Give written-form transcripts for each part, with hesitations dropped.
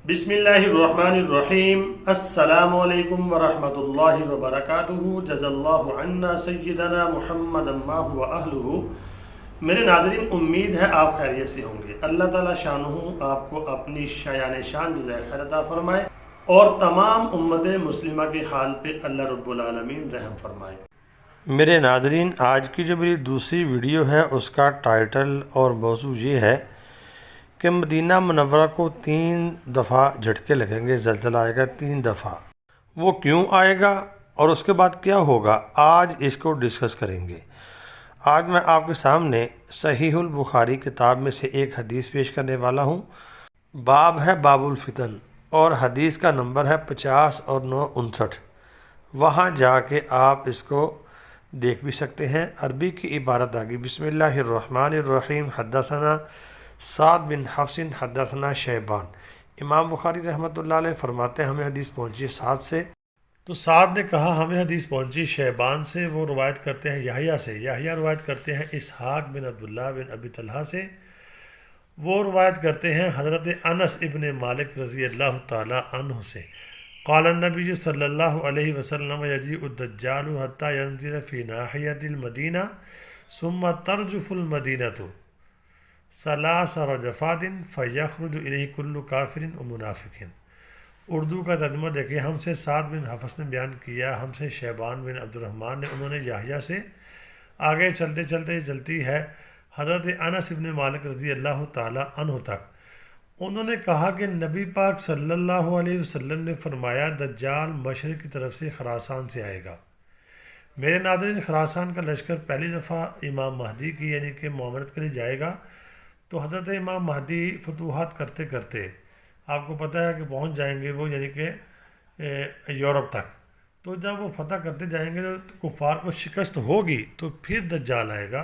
بسم اللہ الرحمن الرحیم۔ السلام علیکم ورحمۃ اللہ وبرکاتہ۔ جزا اللہ عنا سیدنا محمد ما هو اہلہ۔ میرے ناظرین، امید ہے آپ خیریت سے ہوں گے۔ اللہ تعالیٰ شانہ آپ کو اپنی شایان شان جزائے خیر عطا فرمائے اور تمام امت مسلمہ کے حال پہ اللہ رب العالمین رحم فرمائے۔ میرے ناظرین، آج کی جو میری دوسری ویڈیو ہے اس کا ٹائٹل اور موضوع یہ ہے کہ مدینہ منورہ کو 3 دفعہ جھٹکے لگیں گے، زلزلہ آئے گا 3 دفعہ۔ وہ کیوں آئے گا اور اس کے بعد کیا ہوگا، آج اس کو ڈسکس کریں گے۔ آج میں آپ کے سامنے صحیح البخاری کتاب میں سے ایک حدیث پیش کرنے والا ہوں۔ باب ہے باب الفتن اور حدیث کا نمبر ہے 50 اور 959۔ وہاں جا کے آپ اس کو دیکھ بھی سکتے ہیں۔ عربی کی عبارت آگی: بسم اللہ الرحمن الرحیم۔ حدثنا سعد بن حفص حدثنا شیبان۔ امام بخاری رحمۃ اللہ علیہ فرماتے ہیں ہمیں حدیث پہنچی سعد سے، تو سعد نے کہا ہمیں حدیث پہنچی شیبان سے، وہ روایت کرتے ہیں یحییٰ سے، یحییٰ روایت کرتے ہیں اسحاق بن عبداللہ بن ابی طلحہ سے، وہ روایت کرتے ہیں حضرت انس ابن مالک رضی اللہ تعالی عنہ سے۔ قال النبی صلی اللہ علیہ وسلم یجیء الدجال حتی ینزل فی ناحیۃ المدینہ ثم ترجف المدینۃ 3 رجفات فیخرج الیہ کل کافر و منافق۔ اردو کا ترجمہ دیکھیں، ہم سے سعد بن حفص نے بیان کیا، ہم سے شیبان بن عبد الرحمن نے، انہوں نے یحییٰ سے، آگے چلتے چلتے چلتی ہے حضرت انس ابن مالک رضی اللہ تعالی عنہ تک۔ انہوں نے کہا کہ نبی پاک صلی اللہ علیہ وسلم نے فرمایا دجال مشرق کی طرف سے خراسان سے آئے گا۔ میرے ناظرین، خراسان کا لشکر پہلی دفعہ امام مہدی کی یعنی کہ معاونت کے لیے جائے گا، تو حضرت امام مہدی فتوحات کرتے کرتے آپ کو پتہ ہے کہ پہنچ جائیں گے وہ یعنی کہ یورپ تک۔ تو جب وہ فتح کرتے جائیں گے تو کفار کو شکست ہوگی تو پھر دجال آئے گا۔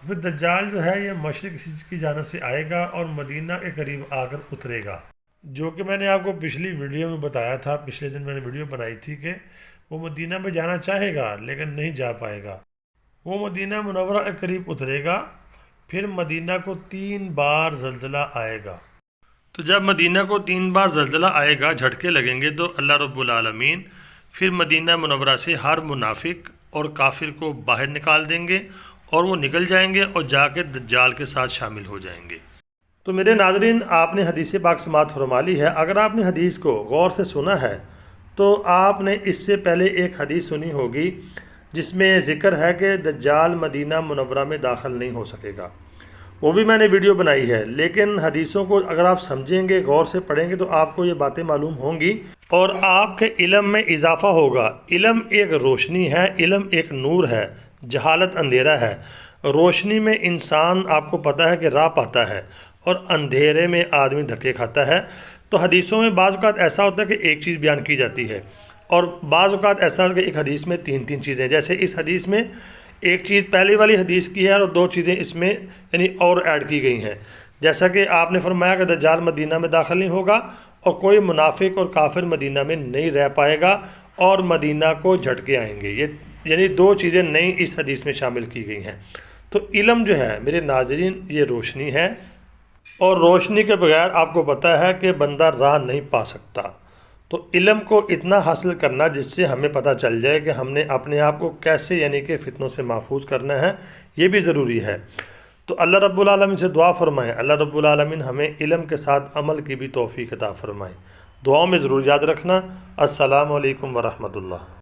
پھر دجال جو ہے یہ مشرق کی جانب سے آئے گا اور مدینہ کے قریب آ کر اترے گا، جو کہ میں نے آپ کو پچھلی ویڈیو میں بتایا تھا۔ پچھلے دن میں نے ویڈیو بنائی تھی کہ وہ مدینہ میں جانا چاہے گا لیکن نہیں جا پائے گا۔ وہ مدینہ منورہ کے قریب اترے گا، پھر مدینہ کو 3 بار زلزلہ آئے گا۔ تو جب مدینہ کو 3 بار زلزلہ آئے گا، جھٹکے لگیں گے، تو اللہ رب العالمین پھر مدینہ منورہ سے ہر منافق اور کافر کو باہر نکال دیں گے اور وہ نکل جائیں گے اور جا کے دجال کے ساتھ شامل ہو جائیں گے۔ تو میرے ناظرین، آپ نے حدیث پاک سماعت فرما لی ہے۔ اگر آپ نے حدیث کو غور سے سنا ہے تو آپ نے اس سے پہلے ایک حدیث سنی ہوگی جس میں ذکر ہے کہ دجال مدینہ منورہ میں داخل نہیں ہو سکے گا۔ وہ بھی میں نے ویڈیو بنائی ہے، لیکن حدیثوں کو اگر آپ سمجھیں گے، غور سے پڑھیں گے، تو آپ کو یہ باتیں معلوم ہوں گی اور آپ کے علم میں اضافہ ہوگا۔ علم ایک روشنی ہے، علم ایک نور ہے، جہالت اندھیرا ہے۔ روشنی میں انسان آپ کو پتہ ہے کہ راہ پاتا ہے اور اندھیرے میں آدمی دھکے کھاتا ہے۔ تو حدیثوں میں بعض اوقات ایسا ہوتا ہے کہ ایک چیز بیان کی جاتی ہے اور بعض اوقات ایسا ہوتا ہے کہ ایک حدیث میں 3 چیزیں، جیسے اس حدیث میں ایک چیز پہلی والی حدیث کی ہے اور 2 چیزیں اس میں یعنی اور ایڈ کی گئی ہیں، جیسا کہ آپ نے فرمایا کہ دجال مدینہ میں داخل نہیں ہوگا اور کوئی منافق اور کافر مدینہ میں نہیں رہ پائے گا اور مدینہ کو جھٹکے آئیں گے۔ یہ یعنی 2 چیزیں نئی اس حدیث میں شامل کی گئی ہیں۔ تو علم جو ہے میرے ناظرین یہ روشنی ہے، اور روشنی کے بغیر آپ کو پتہ ہے کہ بندہ راہ نہیں پا سکتا۔ تو علم کو اتنا حاصل کرنا جس سے ہمیں پتہ چل جائے کہ ہم نے اپنے آپ کو کیسے یعنی کہ فتنوں سے محفوظ کرنا ہے، یہ بھی ضروری ہے۔ تو اللہ رب العالمین سے دعا فرمائیں، اللہ رب العالمین ہمیں علم کے ساتھ عمل کی بھی توفیق عطا فرمائیں۔ دعاؤں میں ضرور یاد رکھنا۔ السلام علیکم ورحمۃ اللہ۔